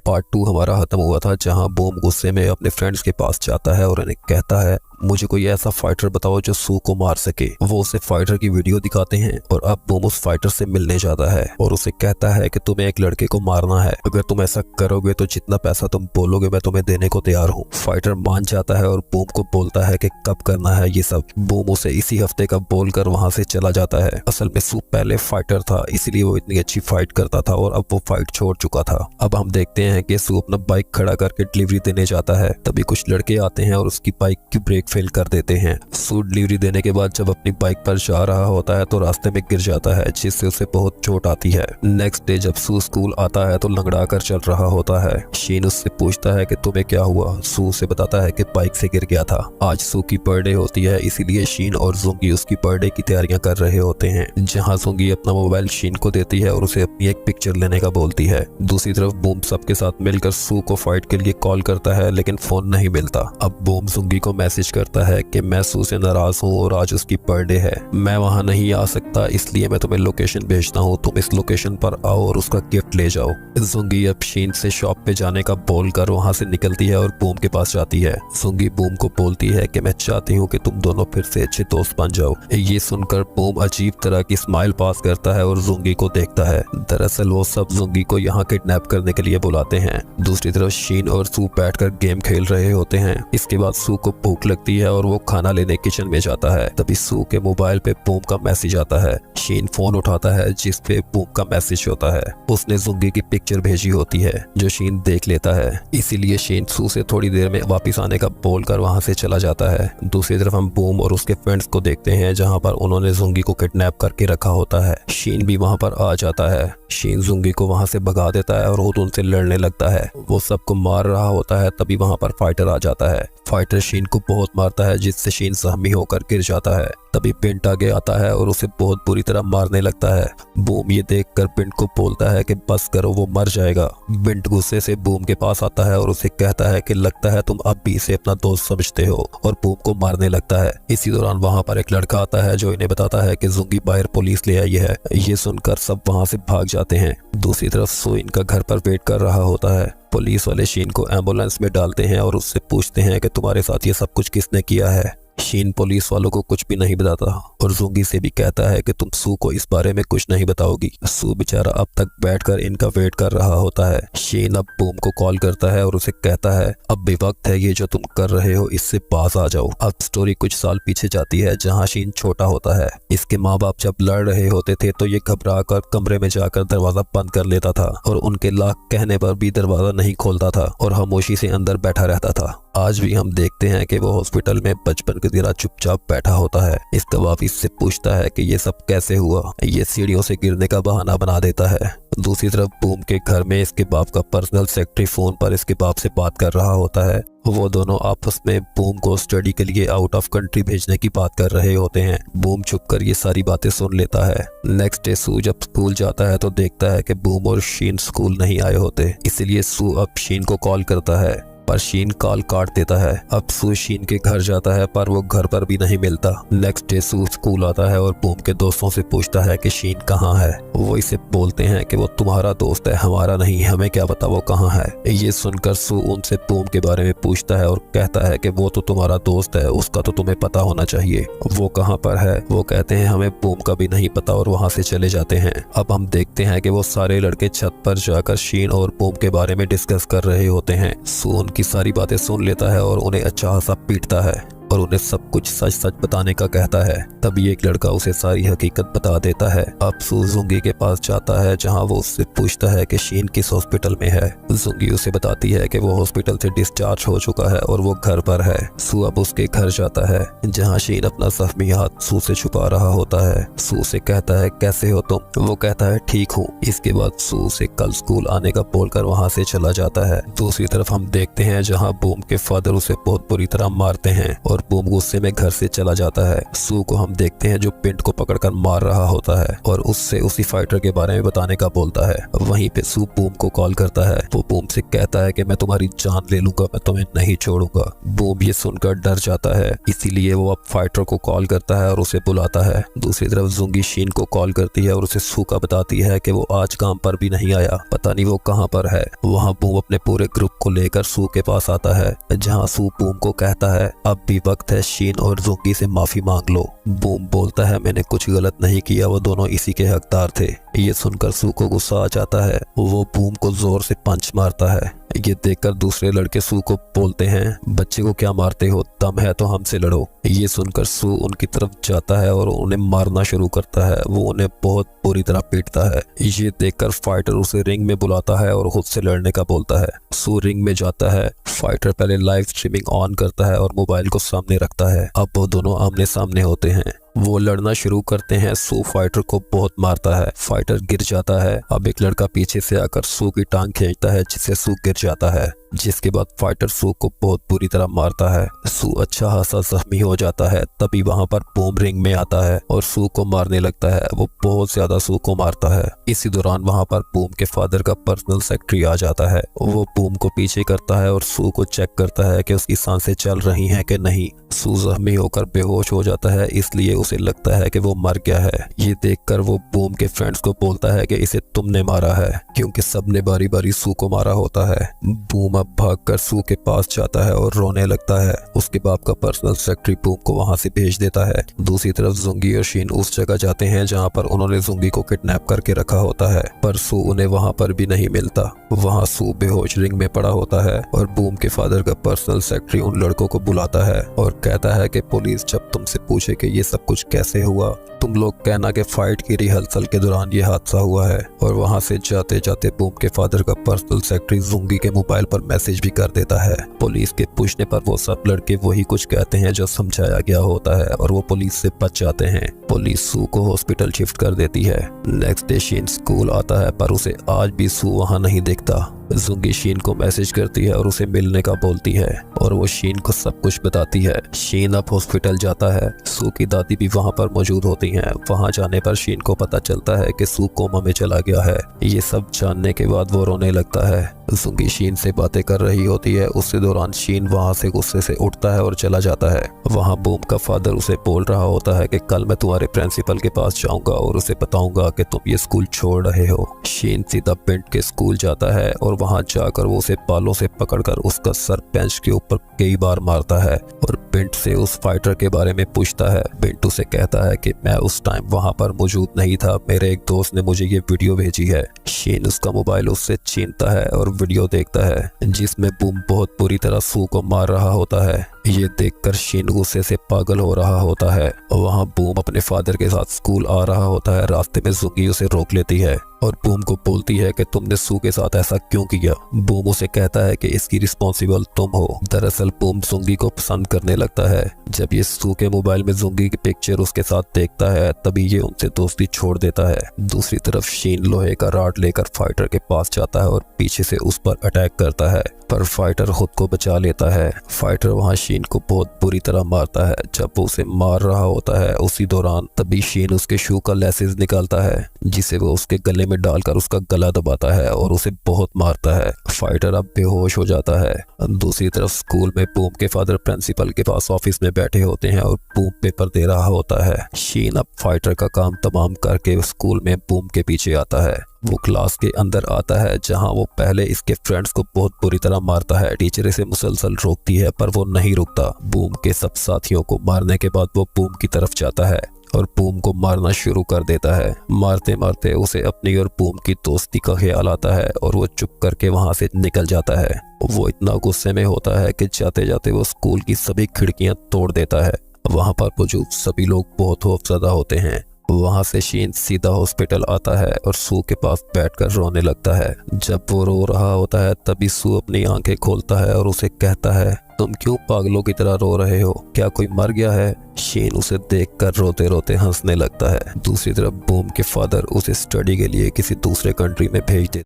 Part 2 हमारा खत्म हुआ था, जहां बूम गुस्से में अपने फ्रेंड्स के पास जाता है और उन्हें कहता है मुझे कोई ऐसा फाइटर बताओ जो सू को मार सके। वो उसे फाइटर की वीडियो दिखाते हैं और अब बूम उस फाइटर से मिलने जाता है और उसे कहता है कि तुम्हें एक लड़के को मारना है, अगर तुम ऐसा करोगे तो जितना पैसा तुम बोलोगे मैं तुम्हें देने को तैयार हूँ। फाइटर मान जाता है और बूम को बोलता है कि कब करना है ये सब। बूम उसे इसी हफ्ते का बोलकर वहां से चला जाता है। असल में सू पहले फाइटर था, इसीलिए वो इतनी अच्छी फाइट करता था और अब वो फाइट छोड़ चुका था। अब हम देखते हैं कि सू अपना बाइक खड़ा करके डिलीवरी देने जाता है, तभी कुछ लड़के आते हैं और उसकी बाइक की ब्रेक फेल कर देते हैं। सू डिलीवरी देने के बाद जब अपनी बाइक पर जा रहा होता है तो रास्ते में गिर जाता है, जिससे उसे बहुत चोट आती है। नेक्स्ट डे जब सू स्कूल आता है तो लंगड़ा कर चल रहा होता है। शीन उससे पूछता है कि तुम्हें क्या हुआ। सू उसे बताता है कि बाइक से गिर गया था। आज सू की बर्थडे होती है, इसीलिए शीन और जुंगी उसकी बर्थडे की तैयारियां कर रहे होते हैं। जहां जुंगी अपना मोबाइल शीन को देती है और उसे अपनी एक पिक्चर लेने का बोलती है। दूसरी तरफ बूम सबके साथ मिलकर सू को फाइट के लिए कॉल करता है, लेकिन फोन नहीं मिलता। अब बूम जुंगी को मैसेज करता है कि मैं सू से नाराज हूँ और आज उसकी बर्थडे है, मैं वहाँ नहीं आ सकता, इसलिए मैं तुम्हें लोकेशन भेजता हूँ, तुम इस लोकेशन पर आओ और उसका गिफ्ट ले जाओ। जुंगी अब शीन से शॉप पे जाने का बोलकर वहाँ से निकलती है और बूम के पास जाती है। जुंगी बूम को बोलती है कि मैं चाहती हूँ कि तुम दोनों फिर से अच्छे दोस्त बन जाओ। ये सुनकर बूम अजीब तरह की स्माइल पास करता है और जुंगी को देखता है। दरअसल वो सब जुंगी को यहाँ किडनैप करने के लिए बुलाते हैं। दूसरी तरफ शीन और सू बैठकर गेम खेल रहे होते हैं। इसके बाद सू को भूख लगती है और वो खाना लेने किचन में जाता है। तभी सू के मोबाइल पे बूम का मैसेज आता है। शीन फोन उठाता है जिस पे बूम का मैसेज होता है। उसने जुंगी की पिक्चर भेजी होती है जो शीन देख लेता है, इसीलिए शीन सू से थोड़ी देर में वापस आने का बोलकर वहां से चला जाता है। दूसरी तरफ हम बूम और उसके फ्रेंड्स को देखते हैं जहां पर उन्होंने जुंगी को किडनैप करके रखा होता है। शीन भी वहां पर आ जाता है। शीन जुंगी को वहां से भगा देता है और खुद उनसे लड़ने लगता है। वो सबको मार रहा होता है, तभी वहां पर फाइटर आ जाता है। फाइटर शीन को बहुत मारता है जिससे शीन जख्मी होकर गिर जाता है। तभी बिंट आगे आता है और उसे बहुत बुरी तरह मारने लगता है। बूम ये देखकर बिंट को बोलता है कि बस करो, वो मर जाएगा। बिंट गुस्से से बूम के पास आता है और उसे कहता है कि लगता है तुम अब भी इसे अपना दोस्त समझते हो, और बूम को मारने लगता है। इसी दौरान वहां पर एक लड़का आता है जो इन्हें बताता है कि जुंगी बाहर पुलिस ले आई है। ये सुनकर सब वहां से भाग जाते हैं। दूसरी तरफ सू इनका घर पर वेट कर रहा होता है। पुलिस वाले शीन को एम्बुलेंस में डालते हैं और उससे पूछते हैं कि तुम्हारे साथ ये सब कुछ किसने किया है। शीन पुलिस वालों को कुछ भी नहीं बताता और जुंगी से भी कहता है कि तुम सू को इस बारे में कुछ नहीं बताओगी। सू बेचारा अब तक बैठकर इनका वेट कर रहा होता है। शीन अब बूम को कॉल करता है और उसे कहता है अब भी वक्त है, ये जो तुम कर रहे हो इससे पास आ जाओ। अब स्टोरी कुछ साल पीछे जाती है जहाँ शीन छोटा होता है। इसके माँ बाप जब लड़ रहे होते थे तो ये घबरा कर कमरे में जाकर दरवाजा बंद कर लेता था और उनके लाख कहने पर भी दरवाजा नहीं खोलता था और खामोशी से अंदर बैठा रहता था। आज भी हम देखते हैं कि वो हॉस्पिटल में बचपन की तरह चुपचाप बैठा होता है। इसका बाप इससे पूछता है कि ये सब कैसे हुआ। ये सीढ़ियों से गिरने का बहाना बना देता है। दूसरी तरफ बूम के घर में इसके बाप का पर्सनल सेक्रेटरी फोन पर इसके बाप से बात कर रहा होता है। वो दोनों आपस में बूम को स्टडी के लिए आउट ऑफ कंट्री भेजने की बात कर रहे होते हैं। बूम छुपकर ये सारी बातें सुन लेता है। नेक्स्ट डे सू जब स्कूल जाता है तो देखता है कि बूम और शीन स्कूल नहीं आए होते, इसलिए सू अब शीन को कॉल करता है पर शीन कॉल काट देता है। अब सू शीन के घर जाता है पर वो घर पर भी नहीं मिलता। नेक्स्ट डे सू स्कूल आता है और बूम के दोस्तों से पूछता है कि शीन कहाँ है। वो इसे बोलते हैं कि वो तुम्हारा दोस्त है, हमारा नहीं, हमें क्या पता वो कहाँ है। ये सुनकर सू उनसे बूम के बारे में पूछता है और कहता है कि वो तो तुम्हारा दोस्त है, उसका तो तुम्हें पता होना चाहिए, वो कहाँ पर है। वो कहते हैं हमें बूम का भी नहीं पता और वहाँ से चले जाते हैं। अब हम देखते हैं कि वो सारे लड़के छत पर जाकर शीन और बूम के बारे में डिस्कस कर रहे होते हैं। सू की सारी बातें सुन लेता है और उन्हें अच्छा खासा पीटता है और उन्हें सब कुछ सच सच बताने का कहता है। तभी एक लड़का उसे सारी हकीकत बता देता है। अब सू जुंगी के पास जाता है जहां वो उससे पूछता है कि शीन किस हॉस्पिटल में है। जुंगी उसे बताती है कि वो हॉस्पिटल से डिस्चार्ज हो चुका है और वो घर पर है। सू अब उसके घर जाता है जहां शीन अपना जख्मी हाथ सू से छुपा रहा होता है। सू से कहता है कैसे हो तुम। वो कहता है ठीक हूँ। इसके बाद सू से कल स्कूल आने का बोलकर वहां से चला जाता है। दूसरी तरफ हम देखते हैं जहाँ बूम के फादर उसे बहुत बुरी तरह मारते हैं और और बूम गुस्से में घर से चला जाता है। सू को हम देखते हैं जो पिंट को पकड़कर मार रहा होता है और उससे उसी फाइटर के बारे में बताने का बोलता है। वहीं पे सू बूम को कॉल करता है। वो बूम से कहता है कि मैं तुम्हारी जान ले लूंगा, मैं तुम्हें नहीं छोड़ूंगा। बूम ये सुनकर डर जाता है, इसीलिए वो अब फाइटर को कॉल करता है और उसे बुलाता है। दूसरी तरफ जुंगी शीन को कॉल करती है और उसे सू का बताती है कि वो आज काम पर भी नहीं आया, पता नहीं वो कहाँ पर है। वहाँ बूम अपने पूरे ग्रुप को लेकर सू के पास आता है, जहाँ सू बूम को कहता है अब भी वक्त है शीन और जुंगी से माफी मांग लो। बूम बोलता है मैंने कुछ गलत नहीं किया, वो दोनों इसी के हकदार थे। ये सुनकर सू को गुस्सा आ जाता है, वो बूम को जोर से पंच मारता है। ये देखकर दूसरे लड़के सू को बोलते हैं बच्चे को क्या मारते हो, दम है तो हमसे लड़ो। ये सुनकर सू उनकी तरफ जाता है और उन्हें मारना शुरू करता है। वो उन्हें बहुत बुरी तरह पीटता है। ये देखकर फाइटर उसे रिंग में बुलाता है और खुद से लड़ने का बोलता है। सू रिंग में जाता है। फाइटर पहले लाइव स्ट्रीमिंग ऑन करता है और मोबाइल को सामने रखता है। अब वो दोनों आमने सामने होते हैं। वो लड़ना शुरू करते हैं। सू फाइटर को बहुत मारता है। फाइटर गिर जाता है। अब एक लड़का पीछे से आकर सू की टांग खींचता है, जिससे सू गिर जाता है। जिसके बाद फाइटर सू को बहुत बुरी तरह मारता है। सू अच्छा खासा जख्मी हो जाता है। तभी वहां पर बूम रिंग में आता है और सू को मारने लगता है। वो बहुत ज्यादा सू को मारता है। इसी दौरान वहां पर बूम के फादर का पर्सनल सेक्रेटरी आ जाता है। वो बूम को पीछे करता है और सू को चेक करता है कि उसकी सांसें चल रही हैं कि नहीं। सू जख्मी होकर बेहोश हो जाता है, इसलिए उसे लगता है कि वो मर गया है। ये देखकर वो बूम के फ्रेंड्स को बोलता है कि इसे तुमने मारा है, क्योंकि सबने बारी बारी सू को मारा होता है। बूम अब भागकर सू के पास जाता है और रोने लगता है। उसके बाप का पर्सनल सेक्रेटरी बूम को वहां से भेज देता है। दूसरी तरफ जुंगी और शीन उस जगह जाते हैं जहां पर उन्होंने जुंगी को किडनैप करके रखा होता है, पर सू उन्हें वहां पर भी नहीं मिलता। वहां सू बेहोश रिंग में पड़ा होता है और बूम के फादर का पर्सनल सेक्रेटरी उन लड़कों को बुलाता है और कहता है कि पुलिस जब तुमसे पूछे कि ये सब कुछ कैसे हुआ, तुम लोग कहना कि फाइट की रिहर्सल के दौरान ये हादसा हुआ है। और वहां से जाते जाते बूम के फादर का पर्सनल सेक्रेटरी जुंगी के मोबाइल पर मैसेज भी कर देता है। पुलिस के पूछने पर वो सब लड़के वही कुछ कहते हैं जो समझाया गया होता है और वो पुलिस से बच जाते हैं। पुलिस सू को हॉस्पिटल शिफ्ट कर देती है। नेक्स्ट डे शीन स्कूल आता है, पर उसे आज भी सू वहां नहीं दिखता। जुंगी शीन को मैसेज करती है और उसे मिलने का बोलती है और वो शीन को सब कुछ बताती है। शीन अब हॉस्पिटल जाता है। सू की दादी भी वहां पर मौजूद होती हैं। वहां जाने पर शीन को पता चलता है कि सू कोमा में चला गया है। ये सब जानने के बाद वो रोने लगता है। जुंगी शीन से बातें कर रही होती है। उसी दौरान शीन वहां से गुस्से से उठता है और चला जाता है। वहां बूम का फादर उसे बोल रहा होता है कि कल मैं तुम्हारे प्रिंसिपल के पास जाऊंगा और उसे बताऊंगा कि तुम ये स्कूल छोड़ रहे हो। शीन सीधा पिंट के स्कूल जाता है और वहां जाकर वो उसे बालों से पकड़कर उसका सर बेंच के ऊपर कई बार मारता है और पिंट से उस फाइटर के बारे में पूछता है। पिंट उसे कहता है कि मैं उस टाइम वहां पर मौजूद नहीं था, मेरे एक दोस्त ने मुझे ये वीडियो भेजी है। शीन उसका मोबाइल उससे छीनता है और वीडियो देखता है जिसमें बूम बहुत बुरी तरह सू को मार रहा होता है। ये देखकर शीन गुस्से से पागल हो रहा होता है। वहाँ बूम अपने फादर के साथ स्कूल आ रहा होता है। रास्ते में जुंगी उसे रोक लेती है और बूम को बोलती है कि तुमने सू के साथ ऐसा क्यों किया। बूम उसे कहता है कि इसकी रिस्पॉन्सिबल तुम हो। दरअसल बूम जुंगी को पसंद करने लगता है। जब ये सू के मोबाइल में जुंगी की पिक्चर उसके साथ देखता है, तभी ये उनसे दोस्ती छोड़ देता है। दूसरी तरफ शीन लोहे का रॉड लेकर फाइटर के पास जाता है और पीछे से उस पर अटैक करता है, पर फाइटर खुद को बचा लेता है। फाइटर वहाँ शीन को बहुत बुरी तरह मारता है। जब वो उसे मार रहा होता है उसी दौरान तभी शीन उसके शू का लेसेस निकालता है, जिसे वो उसके गले में डालकर उसका गला दबाता है और उसे बहुत मारता है। फाइटर अब बेहोश हो जाता है। दूसरी तरफ स्कूल में बूम के फादर प्रिंसिपल के पास ऑफिस में बैठे होते हैं और बूम पेपर दे रहा होता है। शीन अब फाइटर का काम तमाम करके स्कूल में बूम के पीछे आता है। वो क्लास के अंदर आता है जहां वो पहले इसके फ्रेंड्स को बहुत बुरी तरह मारता है। टीचर इसे मुसलसल रोकती है पर वो नहीं रुकता। बूम के सब साथियों को मारने के बाद वो बूम की तरफ जाता है और बूम को मारना शुरू कर देता है। मारते मारते उसे अपनी और बूम की दोस्ती का ख्याल आता है और वो चुप करके वहां से निकल जाता है। वो इतना गुस्से में होता है कि जाते जाते वो स्कूल की सभी खिड़कियां तोड़ देता है। वहां पर मौजूद सभी लोग बहुत खौफजदा होते हैं। वहां से शीन सीधा हॉस्पिटल आता है और सू के पास बैठकर रोने लगता है। जब वो रो रहा होता है तभी सू अपनी आंखें खोलता है और उसे कहता है, तुम क्यों पागलों की तरह रो रहे हो, क्या कोई मर गया है। शीन उसे देखकर रोते रोते हंसने लगता है। दूसरी तरफ बूम के फादर उसे स्टडी के लिए किसी दूसरे कंट्री में भेज देते